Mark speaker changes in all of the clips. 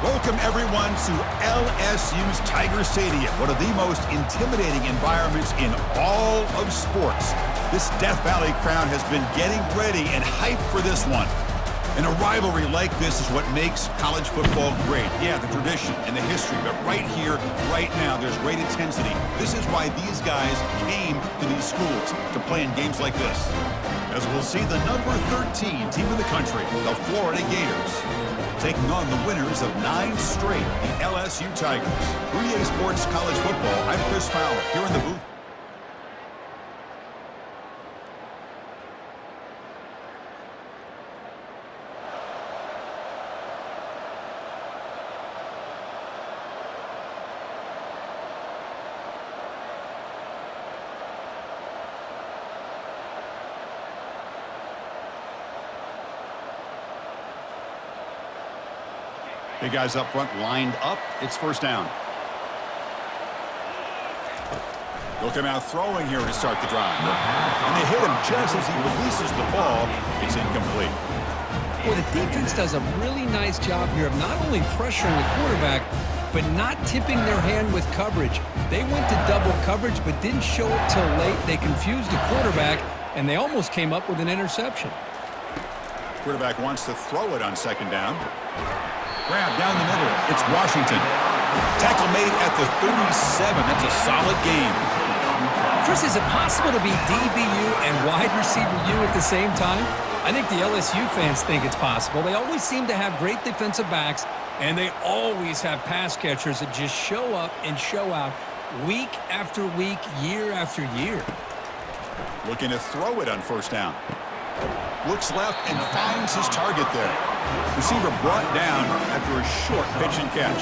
Speaker 1: Welcome, everyone, to LSU's Tiger Stadium, one of the most intimidating environments in all of sports. This Death Valley crowd has been getting ready and hyped for this one. And a rivalry like this is what makes college football great. Yeah, the tradition and the history, but right here, right now, there's great intensity. This is why these guys came to these schools to play in games like this. As we'll see the number 13 team in the country, the Florida Gators, taking on the winners of 9 straight, the LSU Tigers. 3A Sports College Football, I'm Chris Fowler, here in the booth. Big guys up front lined up. It's first down. They'll come out throwing here to start the drive. And they hit him just as he releases the ball. It's incomplete.
Speaker 2: Well, the defense does a really nice job here of not only pressuring the quarterback, but not tipping their hand with coverage. They went to double coverage, but didn't show it till late. They confused the quarterback, and they almost came up with an interception.
Speaker 1: Quarterback wants to throw it on second down. Grab down the middle. It's Washington. Tackle made at the 37. That's a solid game.
Speaker 2: Chris, is it possible to be DBU and wide receiver U at the same time? I think the LSU fans think it's possible. They always seem to have great defensive backs, and they always have pass catchers that just show up and show out week after week, year after year.
Speaker 1: Looking to throw it on first down. Looks left and finds his target there. Receiver brought down after a short pitch and catch.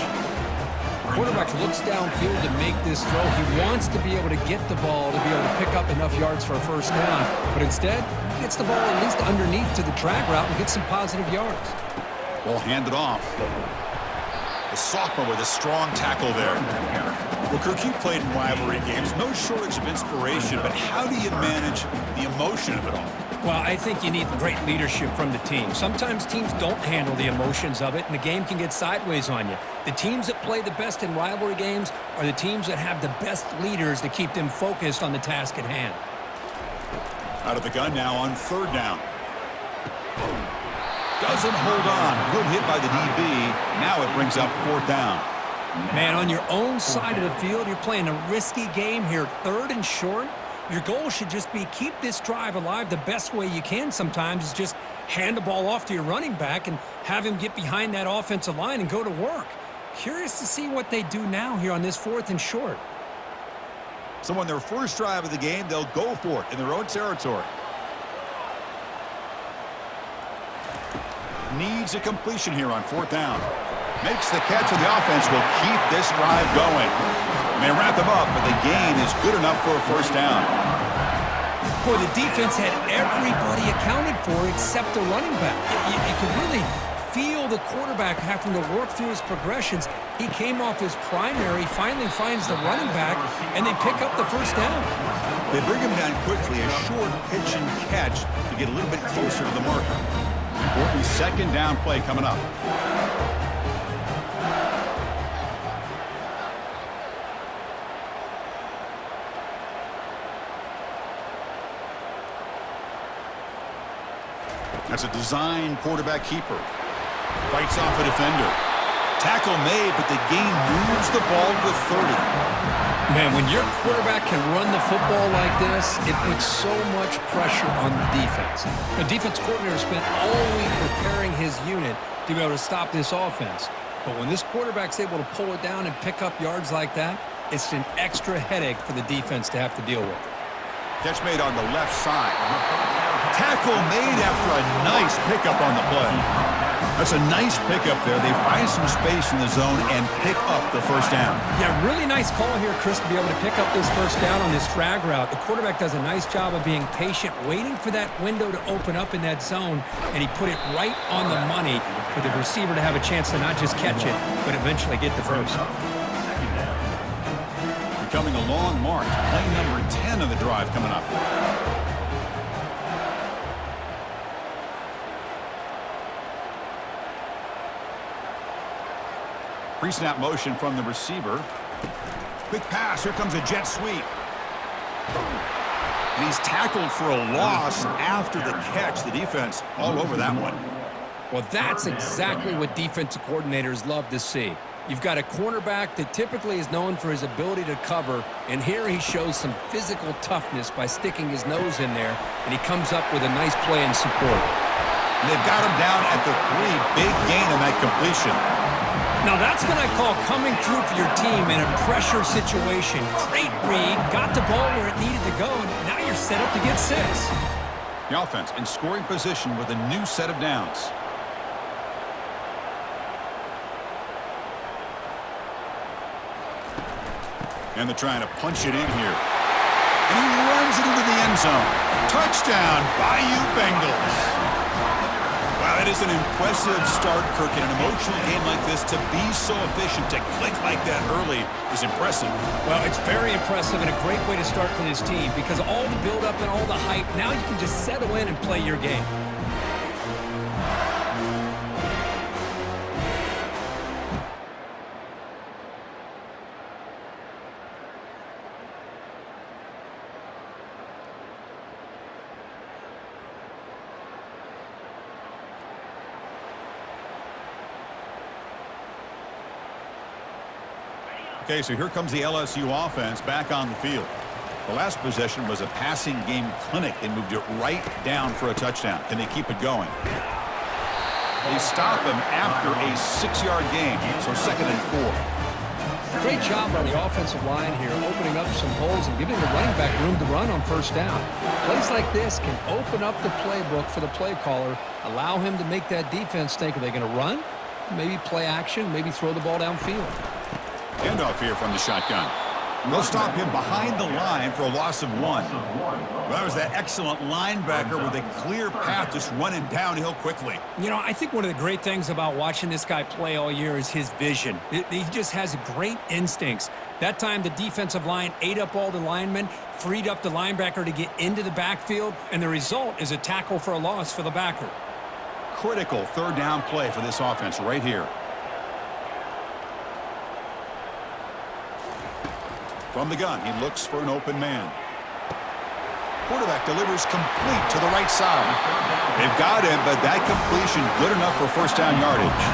Speaker 2: Quarterback looks downfield to make this throw. He wants to be able to get the ball to be able to pick up enough yards for a first down. But instead, he gets the ball at least underneath to the drag route and gets some positive yards.
Speaker 1: Ball handed off. The sophomore with a strong tackle there. Well, Kirk, you played in rivalry games. No shortage of inspiration, but how do you manage the emotion of it all?
Speaker 2: Well, I think you need great leadership from the team. Sometimes teams don't handle the emotions of it, and the game can get sideways on you. The teams that play the best in rivalry games are the teams that have the best leaders to keep them focused on the task at hand.
Speaker 1: Out of the gun now on third down. Doesn't hold on. Good hit by the DB. Now it brings up fourth down.
Speaker 2: Man, on your own side of the field, you're playing a risky game here, third and short. Your goal should just be keep this drive alive the best way you can sometimes is just hand the ball off to your running back and have him get behind that offensive line and go to work. Curious to see what they do now here on this fourth and short.
Speaker 1: So on their first drive of the game, they'll go for it in their own territory. Needs a completion here on fourth down. Makes the catch, and the offense will keep this drive going. They wrap them up, but the gain is good enough for a first down.
Speaker 2: Boy, the defense had everybody accounted for except the running back. You could really feel the quarterback having to work through his progressions. He came off his primary, finally finds the running back, and they pick up the first down.
Speaker 1: They bring him down quickly, a short pitch and catch to get a little bit closer to the marker. Important second down play coming up. That's a design quarterback keeper. Fights off a defender. Tackle made, but the gain moves the ball to 30.
Speaker 2: Man, when your quarterback can run the football like this, it puts so much pressure on the defense. The defense coordinator spent all week preparing his unit to be able to stop this offense. But when this quarterback's able to pull it down and pick up yards like that, it's an extra headache for the defense to have to deal with.
Speaker 1: Catch made on the left side. Tackle made after a nice pickup on the play. That's a nice pickup there. They find some space in the zone and pick up the first down.
Speaker 2: Yeah, really nice call here, Chris, to be able to pick up this first down on this drag route. The quarterback does a nice job of being patient, waiting for that window to open up in that zone, and he put it right on the money for the receiver to have a chance to not just catch it, but eventually get the first.
Speaker 1: Becoming a long march. Play number 10 of the drive coming up. Pre-snap motion from the receiver. Quick pass. Here comes a jet sweep. And he's tackled for a loss after the catch. The defense all over that one.
Speaker 2: Well, that's exactly what defensive coordinators love to see. You've got a cornerback that typically is known for his ability to cover, and here he shows some physical toughness by sticking his nose in there, and he comes up with a nice play and support.
Speaker 1: And they've got him down at the 3. Big gain on that completion.
Speaker 2: Now that's what I call coming through for your team in a pressure situation. Great read, got the ball where it needed to go, and now you're set up to get 6.
Speaker 1: The offense in scoring position with a new set of downs. And they're trying to punch it in here. And he runs it into the end zone. Touchdown, Bayou Bengals. Wow, that is an impressive start, Kirk. In an emotional game like this, to be so efficient, to click like that early is impressive.
Speaker 2: Well, it's very impressive and a great way to start for this team because all the build-up and all the hype, now you can just settle in and play your game.
Speaker 1: Okay, so here comes the LSU offense back on the field. The last possession was a passing game clinic. They moved it right down for a touchdown. Can they keep it going? They stop him after a 6-yard gain, so 2nd and 4.
Speaker 2: Great job by the offensive line here, opening up some holes and giving the running back room to run on 1st down. Plays like this can open up the playbook for the play caller, allow him to make that defense think, are they going to run? Maybe play action, maybe throw the ball downfield.
Speaker 1: Handoff here from the shotgun. They'll stop him behind the line for a loss of 1. Well, that was that excellent linebacker with a clear path just running downhill quickly.
Speaker 2: You know, I think one of the great things about watching this guy play all year is his vision. He just has great instincts. That time, the defensive line ate up all the linemen, freed up the linebacker to get into the backfield, and the result is a tackle for a loss for the backer.
Speaker 1: Critical 3rd down play for this offense right here. From the gun, he looks for an open man. Quarterback delivers complete to the right side. They've got him, but that completion good enough for 1st down yardage.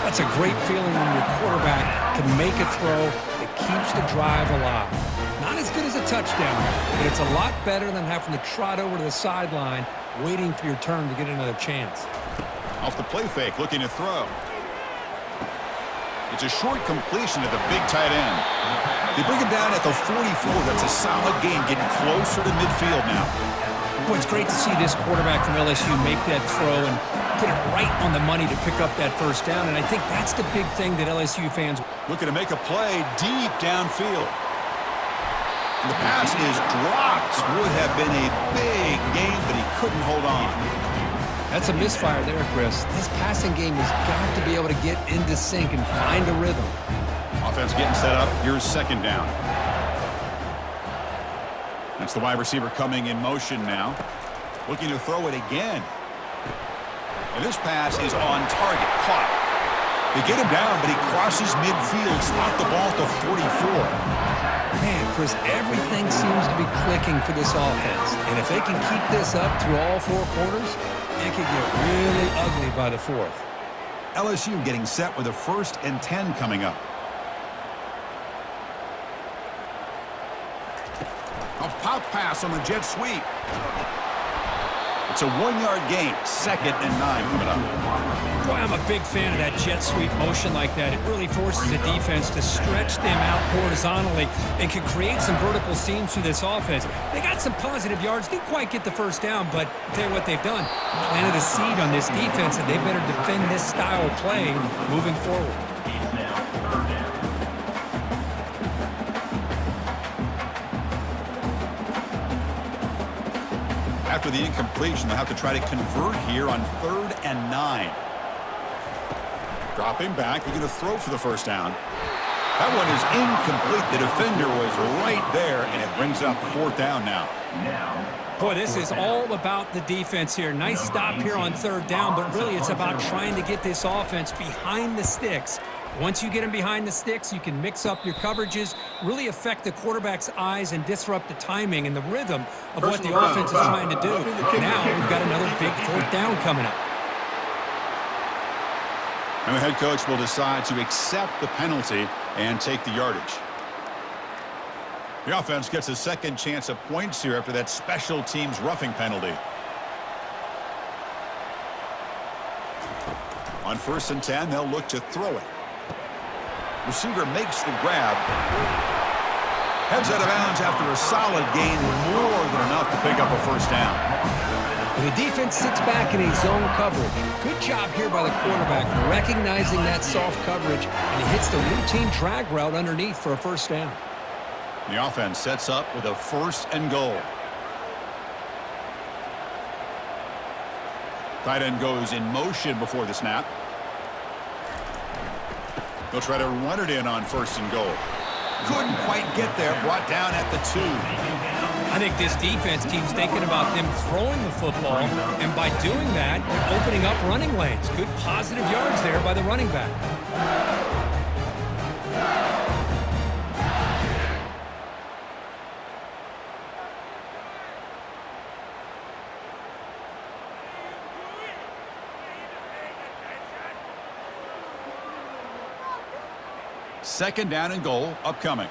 Speaker 2: That's a great feeling when your quarterback can make a throw that keeps the drive alive. Not as good as a touchdown, but it's a lot better than having to trot over to the sideline, waiting for your turn to get another chance.
Speaker 1: Off the play fake, looking to throw. It's a short completion to the big tight end. They bring him down at the 44. That's a solid gain, getting closer to midfield now.
Speaker 2: Boy, it's great to see this quarterback from LSU make that throw and get it right on the money to pick up that 1st down. And I think that's the big thing that LSU fans
Speaker 1: looking to make a play deep downfield. And the pass is dropped. Would have been a big gain, but he couldn't hold on.
Speaker 2: That's a misfire there, Chris. This passing game has got to be able to get into sync and find a rhythm.
Speaker 1: Offense getting set up. Here's 2nd down. That's the wide receiver coming in motion now. Looking to throw it again. And this pass is on target. Caught. They get him down, but he crosses midfield. Spot the ball to 44.
Speaker 2: Man, Chris, everything seems to be clicking for this offense. And if they can keep this up through all 4 quarters, it could get really ugly by the 4th.
Speaker 1: LSU getting set with a 1st and 10 coming up. A pop pass on the jet sweep. It's a 1-yard gain. 2nd and 9 coming up.
Speaker 2: Boy, I'm a big fan of that jet sweep motion like that. It really forces the defense to stretch them out horizontally and can create some vertical seams through this offense. They got some positive yards. Didn't quite get the 1st down, but I'll tell you what they've done. Planted a seed on this defense, and they better defend this style of play moving forward.
Speaker 1: After the incompletion, they'll have to try to convert here on 3rd and 9. Drop him back. They're going to throw for the 1st down. That one is incomplete. The defender was right there, and it brings up 4th down now.
Speaker 2: Boy, this is all about the defense here. Nice stop here on 3rd down, but really it's about trying to get this offense behind the sticks Once you get him behind the sticks, you can mix up your coverages, really affect the quarterback's eyes and disrupt the timing and the rhythm of what the offense is trying to do. Now we've got another big fourth down coming up.
Speaker 1: And the head coach will decide to accept the penalty and take the yardage. The offense gets a second chance at points here after that special teams roughing penalty. On 1st and 10, they'll look to throw it. Receiver makes the grab. Heads out of bounds after a solid gain, more than enough to pick up a first down.
Speaker 2: The defense sits back in a zone coverage. Good job here by the quarterback recognizing that soft coverage, and he hits the routine drag route underneath for a first down.
Speaker 1: The offense sets up with a 1st and goal. Tight end goes in motion before the snap. They'll try to run it in on 1st and goal. Couldn't quite get there, brought down at the 2.
Speaker 2: I think this defense keeps thinking about them throwing the football, and by doing that, they're opening up running lanes. Good positive yards there by the running back.
Speaker 1: Second down and goal upcoming.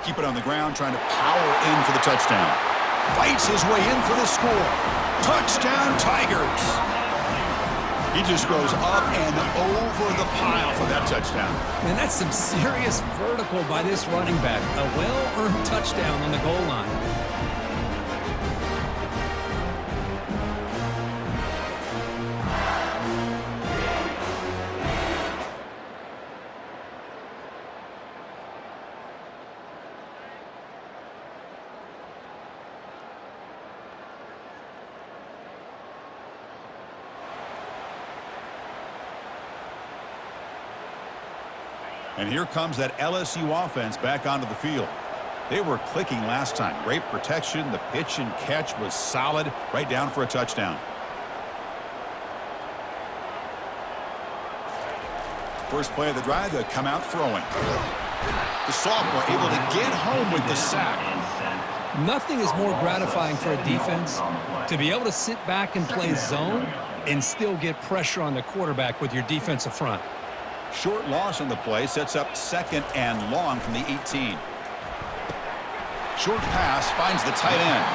Speaker 1: Keep it on the ground, trying to power in for the touchdown. Fights his way in for the score. Touchdown, Tigers. He just goes up and over the pile for that touchdown.
Speaker 2: Man, that's some serious vertical by this running back. A well-earned touchdown on the goal line.
Speaker 1: And here comes that LSU offense back onto the field. They were clicking last time. Great protection. The pitch and catch was solid, right down for a touchdown. First play of the drive, they come out throwing. The sophomore able to get home with the sack.
Speaker 2: Nothing is more gratifying for a defense to be able to sit back and play zone and still get pressure on the quarterback with your defensive front.
Speaker 1: Short loss on the play sets up 2nd and long from the 18. Short pass finds the tight end.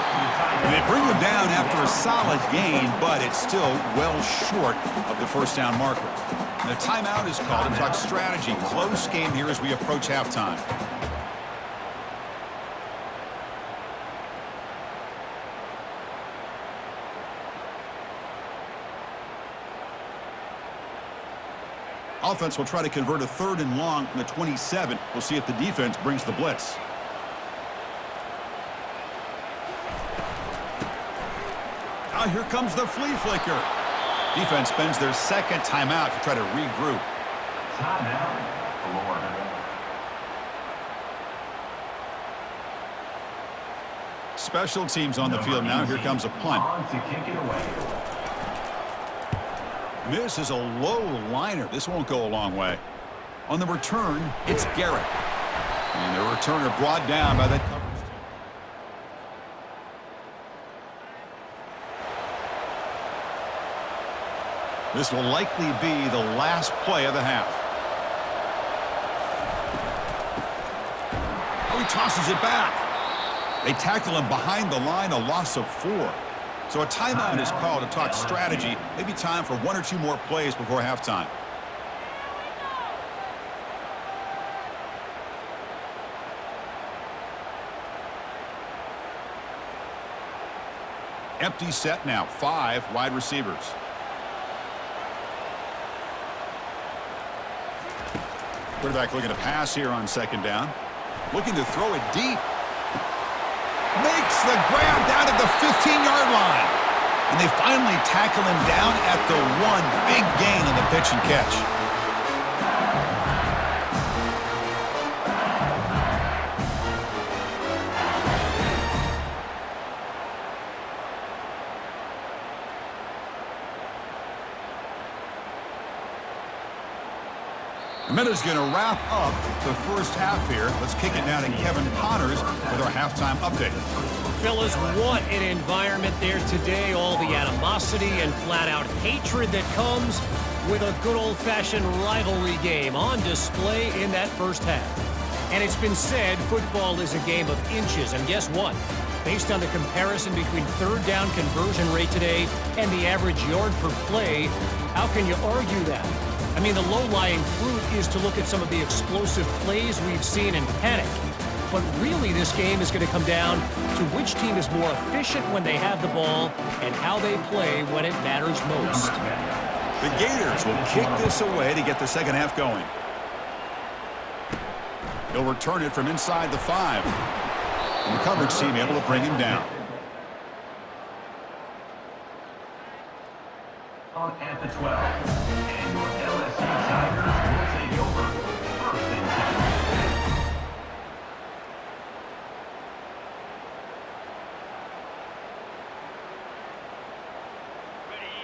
Speaker 1: And they bring him down after a solid gain, but it's still well short of the first down marker. And the timeout is called to talk strategy. Close game here as we approach halftime. Offense will try to convert a 3rd and long from the 27. We'll see if the defense brings the blitz. Now here comes the flea flicker. Defense spends their 2nd timeout to try to regroup.
Speaker 3: Timeout, Florida.
Speaker 1: Special teams on the field now. Here comes a punt.
Speaker 3: On to kick it away.
Speaker 1: This is a low liner. This won't go a long way. On the return, it's Garrett. And the returner brought down by that coverage. This will likely be the last play of the half. Oh, he tosses it back. They tackle him behind the line, a loss of 4. So a timeout is called to talk strategy. Maybe time for 1 or 2 more plays before halftime. Empty set now. 5 wide receivers. Quarterback looking to pass here on 2nd down. Looking to throw it deep. Makes the grab down at the 15-yard line. And they finally tackle him down at the 1. Big gain on the pitch and catch. Minutes going to wrap up the first half here. Let's kick it down to Kevin Connors with our halftime update.
Speaker 4: Fellas, what an environment there today. All the animosity and flat-out hatred that comes with a good old-fashioned rivalry game on display in that first half. And it's been said football is a game of inches. And guess what? Based on the comparison between third down conversion rate today and the average yard per play, how can you argue that? I mean, the low-lying fruit is to look at some of the explosive plays we've seen and panic. But really, this game is going to come down to which team is more efficient when they have the ball and how they play when it matters most.
Speaker 1: The Gators will kick this away to get the second half going. He'll return it from inside the 5. And the coverage team able to bring him down.
Speaker 3: On at the 12, and your LSU Tigers will take over first and 10.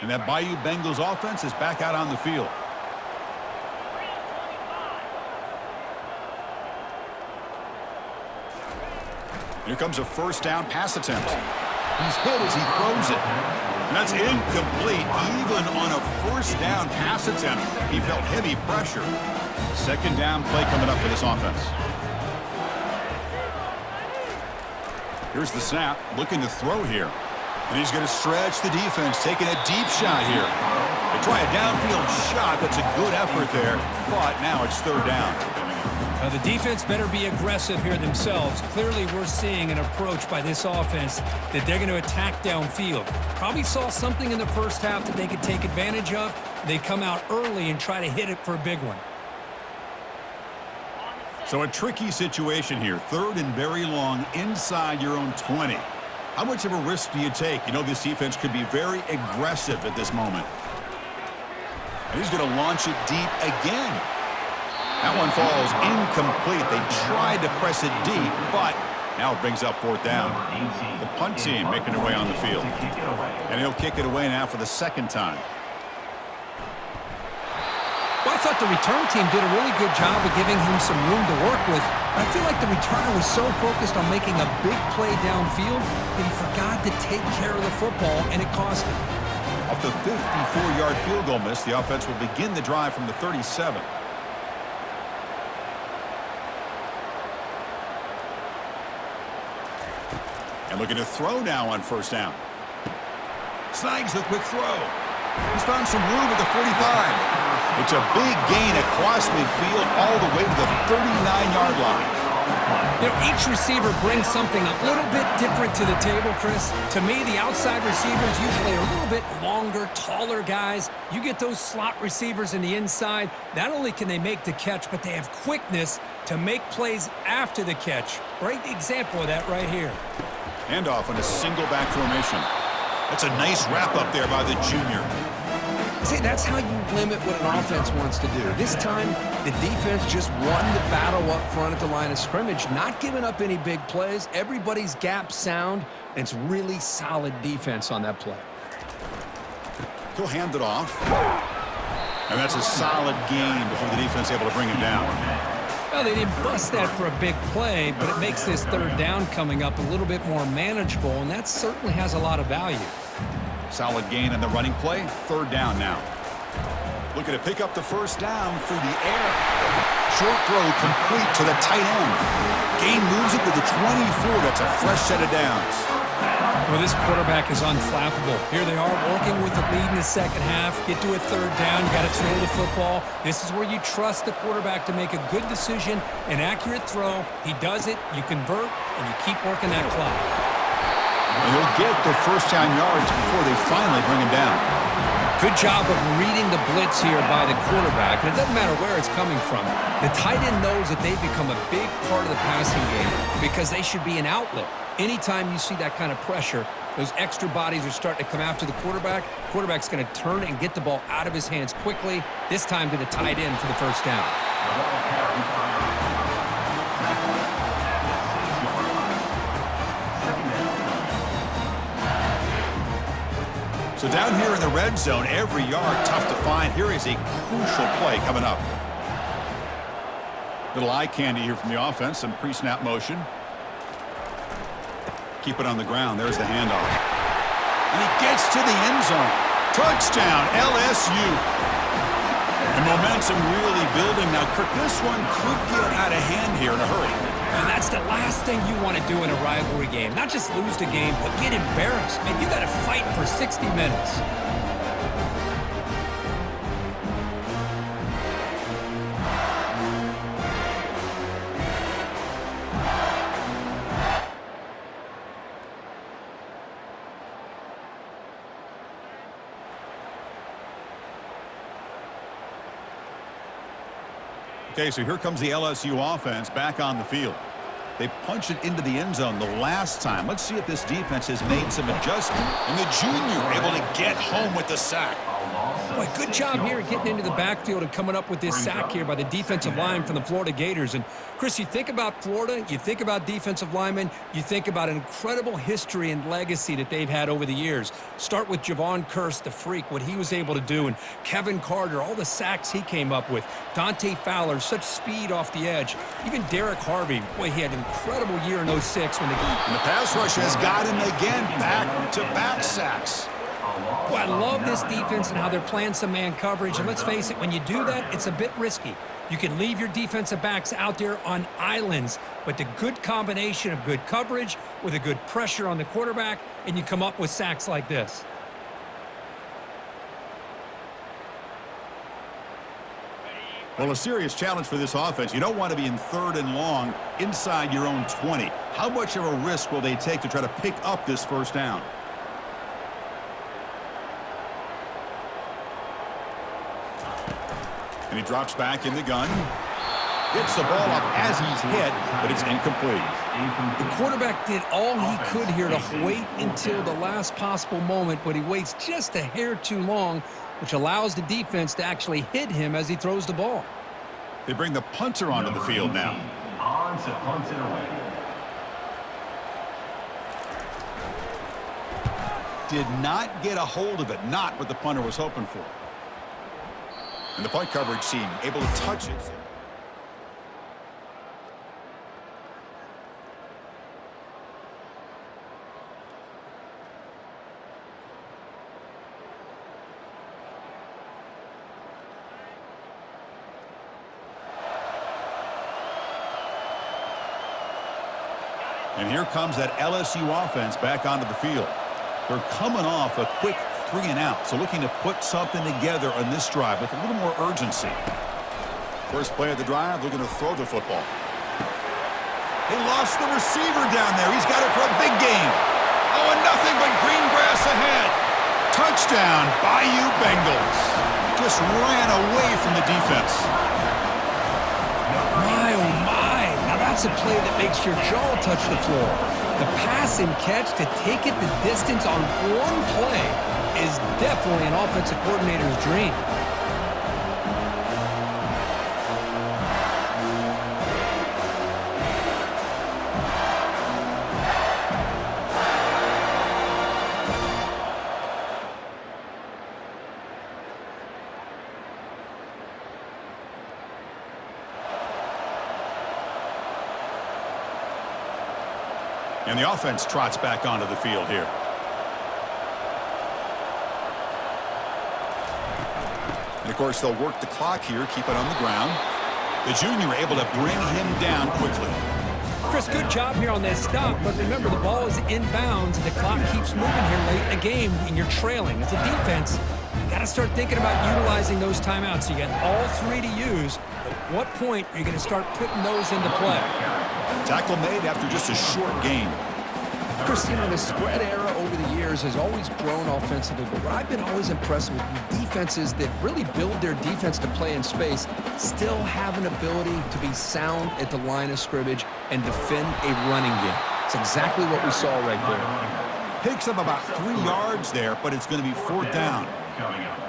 Speaker 1: And that Bayou Bengals offense is back out on the field. Here comes a first down pass attempt. He's hit as he throws it. And that's incomplete. Even on a first down pass attempt, he felt heavy pressure. Second down play coming up for this offense. Here's the snap, looking to throw here. And he's going to stretch the defense, taking a deep shot here. They try a downfield shot. That's a good effort there. But now it's third down.
Speaker 2: The defense better be aggressive here themselves. Clearly, we're seeing an approach by this offense that they're going to attack downfield. Probably saw something in the first half that they could take advantage of. They come out early and try to hit it for a big one.
Speaker 1: So a tricky situation here. Third and very long inside your own 20. How much of a risk do you take? You know this defense could be very aggressive at this moment. And he's going to launch it deep again. That one falls incomplete. They tried to press it deep, but now it brings up fourth down. The punt team making their way on the field. And he'll kick it away now for the second time.
Speaker 2: Well, I thought the return team did a really good job of giving him some room to work with. I feel like the returner was so focused on making a big play downfield that he forgot to take care of the football, and it cost him.
Speaker 1: Off the 54-yard field goal miss, the offense will begin the drive from the 37. And looking to throw now on first down. Snags the quick throw. He's found some room at the 45. It's a big gain across midfield all the way to the 39-yard line.
Speaker 2: You know, each receiver brings something a little bit different to the table, Chris. To me, the outside receivers usually are a little bit longer, taller guys. You get those slot receivers in the inside, not only can they make the catch, but they have quickness to make plays after the catch. Great example of that right here.
Speaker 1: Handoff in a single back formation. That's a nice wrap up there by the junior.
Speaker 2: See, that's how you limit what an offense wants to do. This time, the defense just won the battle up front at the line of scrimmage, not giving up any big plays. Everybody's gap sound, and it's really solid defense on that play.
Speaker 1: He'll hand it off. And that's a solid gain before the defense able to bring him down.
Speaker 2: Well, they didn't bust that for a big play, but it makes this third down coming up a little bit more manageable, and that certainly has a lot of value.
Speaker 1: Solid gain in the running play. Third down now. Looking to pick up the first down through the air. Short throw complete to the tight end. Gain moves it to the 24. That's a fresh set of downs.
Speaker 2: Well, this quarterback is unflappable. Here they are working with the lead in the second half. Get to a third down, got to throw the football. This is where you trust the quarterback to make a good decision, an accurate throw. He does it, you convert, and you keep working that clock.
Speaker 1: And he'll get the first down yards before they finally bring him down.
Speaker 2: Good job of reading the blitz here by the quarterback. And it doesn't matter where it's coming from. The tight end knows that they've become a big part of the passing game because they should be an outlet. Anytime you see that kind of pressure, those extra bodies are starting to come after the quarterback. Quarterback's going to turn and get the ball out of his hands quickly, this time to the tight end for the first down.
Speaker 1: So down here in the red zone, every yard tough to find. Here is a crucial play coming up. Little eye candy here from the offense. Some pre-snap motion. Keep it on the ground. There's the handoff. And he gets to the end zone. Touchdown, LSU. And momentum really building. Now, Kirk, this one could get out of hand here in a hurry.
Speaker 2: And that's the last thing you want to do in a rivalry game. Not just lose the game, but get embarrassed. Man, you got to fight for 60 minutes.
Speaker 1: Okay, so here comes the LSU offense back on the field. They punch it into the end zone the last time. Let's see if this defense has made some adjustment. And the junior able to get home with the sack.
Speaker 2: Boy, good job here getting into the backfield and coming up with this sack here by the defensive line from the Florida Gators. And, Chris, you think about Florida, you think about defensive linemen, you think about an incredible history and legacy that they've had over the years. Start with Javon Kearse, the freak, what he was able to do, and Kevin Carter, all the sacks he came up with. Dante Fowler, such speed off the edge. Even Derek Harvey, boy, he had an incredible year in 06 when they...
Speaker 1: And the pass rush has got him again, back-to-back sacks.
Speaker 2: Well, I love this defense and how they're playing some man coverage. And let's face it, when you do that, it's a bit risky. You can leave your defensive backs out there on islands, but the good combination of good coverage with a good pressure on the quarterback, and you come up with sacks like this.
Speaker 1: Well, a serious challenge for this offense. You don't want to be in 3rd and long inside your own 20. How much of a risk will they take to try to pick up this first down? And he drops back in the gun. Gets the ball off as he's hit, but it's incomplete.
Speaker 2: The quarterback did all he could here to wait until the last possible moment, but he waits just a hair too long, which allows the defense to actually hit him as he throws the ball.
Speaker 1: They bring the punter onto the field now.
Speaker 3: On to punt it away.
Speaker 1: Did not get a hold of it. Not what the punter was hoping for. And the punt coverage team able to touch it. And here comes that LSU offense back onto the field. They're coming off a quick 3-and-out, so looking to put something together on this drive with a little more urgency. First play of the drive, looking to throw the football. They lost the receiver down there. He's got it for a big gain. Oh, and nothing but green grass ahead. Touchdown, Bayou Bengals. Just ran away from the defense.
Speaker 2: My, oh my. Now that's a play that makes your jaw touch the floor. The pass and catch to take it the distance on one play is definitely an offensive coordinator's dream.
Speaker 1: And the offense trots back onto the field here. And, of course, they'll work the clock here, keep it on the ground. The junior able to bring him down quickly.
Speaker 2: Chris, good job here on that stop, but remember, the ball is inbounds, and the clock keeps moving here late in the game, and you're trailing. As a defense, you got to start thinking about utilizing those timeouts. You got all 3 to use. At what point are you going to start putting those into play?
Speaker 1: Tackle made after just a short gain.
Speaker 2: Chris, you know, the spread era over the years has always grown offensively, but what I've been always impressed with defenses that really build their defense to play in space still have an ability to be sound at the line of scrimmage and defend a running game. It's exactly what we saw right there.
Speaker 1: Picks up about 3 yards there, but it's going to be 4th down.
Speaker 3: Coming up.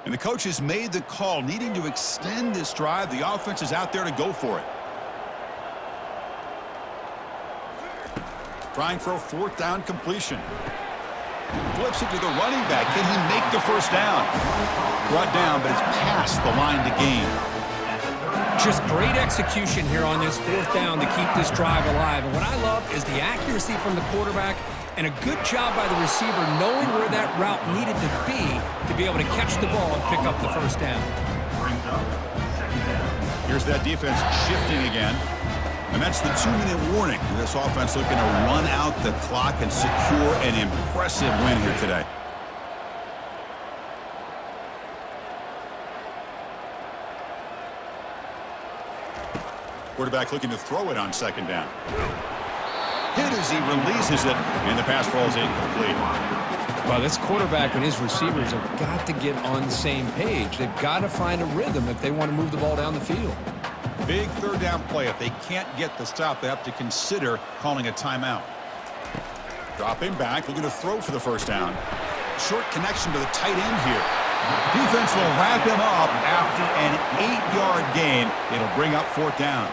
Speaker 1: And the coach has made the call, needing to extend this drive. The offense is out there to go for it. Trying for a fourth down completion. Flips it to the running back. Can he make the first down? Brought down, but it's past the line to gain.
Speaker 2: Just great execution here on this fourth down to keep this drive alive. And what I love is the accuracy from the quarterback and a good job by the receiver knowing where that route needed to be able to catch the ball and pick up the first down.
Speaker 3: Brings up second down.
Speaker 1: Here's that defense shifting again. And that's the 2-minute warning. This offense looking to run out the clock and secure an impressive win here today. Quarterback looking to throw it on second down. Hit as he releases it, and the pass falls incomplete.
Speaker 2: Well, this quarterback and his receivers have got to get on the same page. They've got to find a rhythm if they want to move the ball down the field.
Speaker 1: Big third down play. If they can't get the stop, they have to consider calling a timeout. Dropping back, looking to throw for the first down. Short connection to the tight end here. Defense will wrap him up after an 8-yard gain. It'll bring up fourth down.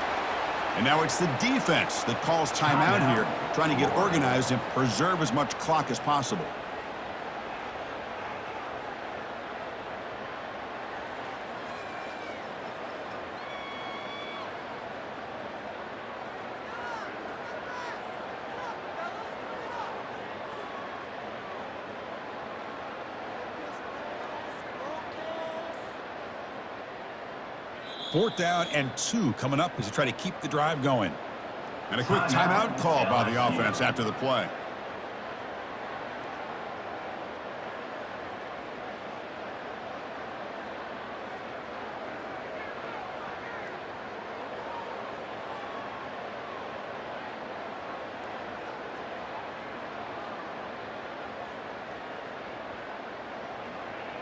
Speaker 1: And now it's the defense that calls timeout here, trying to get organized and preserve as much clock as possible. Fourth down and 2 coming up as they try to keep the drive going. And a quick timeout call by the offense after the play.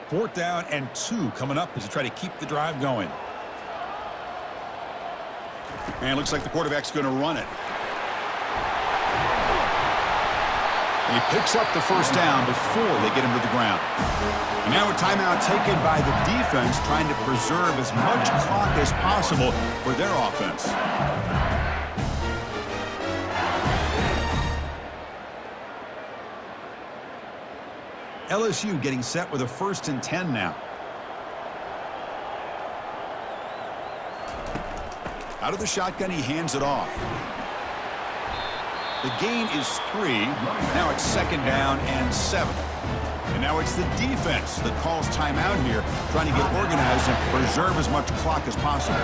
Speaker 1: Fourth down and 2 coming up as they try to keep the drive going. And it looks like the quarterback's going to run it. And he picks up the first down before they get him to the ground. And now a timeout taken by the defense, trying to preserve as much clock as possible for their offense. LSU getting set with a 1st and 10 now. Out of the shotgun, he hands it off. The gain is 3. Now it's second down and 7. And now it's the defense that calls timeout here, trying to get organized and preserve as much clock as possible.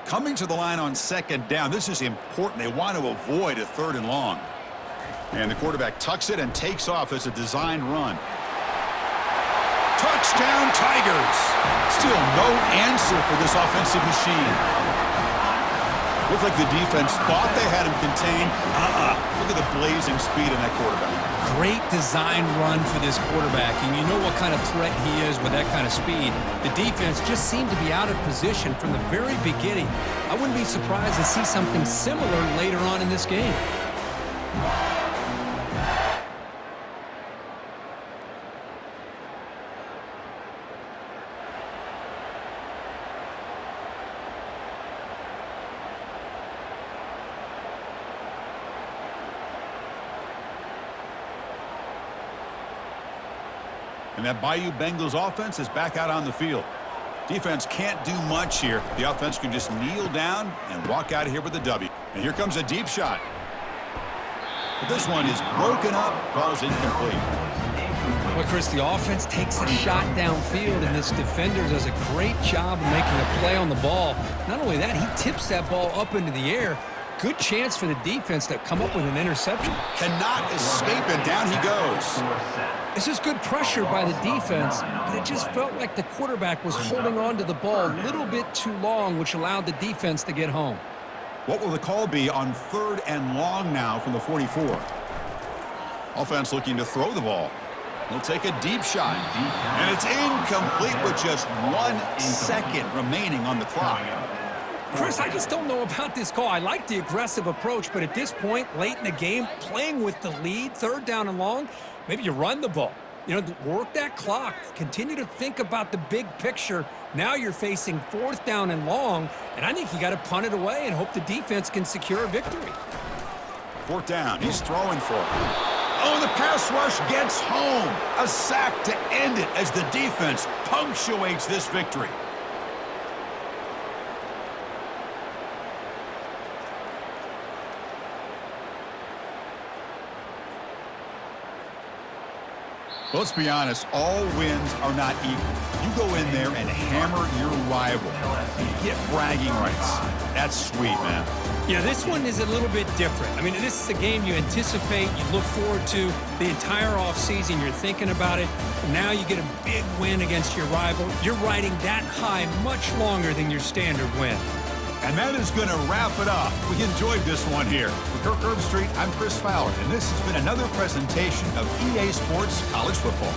Speaker 1: Coming to the line on second down. This is important. They want to avoid a 3rd and long. And the quarterback tucks it and takes off as a designed run. Touchdown, Tigers! Still no answer for this offensive machine. Looked like the defense thought they had him contained. Look at the blazing speed in that quarterback.
Speaker 2: Great design run for this quarterback, and you know what kind of threat he is with that kind of speed. The defense just seemed to be out of position from the very beginning. I wouldn't be surprised to see something similar later on in this game.
Speaker 1: And that Bayou Bengals offense is back out on the field. Defense can't do much here. The offense can just kneel down and walk out of here with a W. And here comes a deep shot. But this one is broken up, falls incomplete.
Speaker 2: Well, Chris, the offense takes a shot downfield, and this defender does a great job of making a play on the ball. Not only that, he tips that ball up into the air. Good chance for the defense to come up with an interception.
Speaker 1: Cannot escape it. Down he goes.
Speaker 2: This is good pressure by the defense, but it just felt like the quarterback was holding on to the ball a little bit too long, which allowed the defense to get home.
Speaker 1: What will the call be on 3rd and long now from the 44? Offense looking to throw the ball. He'll take a deep shot. And it's incomplete with just 1 second remaining on the clock.
Speaker 2: Chris, I just don't know about this call. I like the aggressive approach, but at this point, late in the game, playing with the lead, 3rd down and long, maybe you run the ball. You know, work that clock. Continue to think about the big picture. Now you're facing 4th down and long, and I think you got to punt it away and hope the defense can secure a victory.
Speaker 1: 4th down. He's throwing for it. Oh, the pass rush gets home. A sack to end it as the defense punctuates this victory. Let's be honest, all wins are not equal. You go in there and hammer your rival. You get bragging rights. That's sweet, man.
Speaker 2: Yeah, this one is a little bit different. I mean, this is a game you anticipate, you look forward to the entire offseason. You're thinking about it. Now you get a big win against your rival. You're riding that high much longer than your standard win.
Speaker 1: And that is going to wrap it up. We enjoyed this one here. For Kirk Herbstreit, I'm Chris Fowler, and this has been another presentation of EA Sports College Football.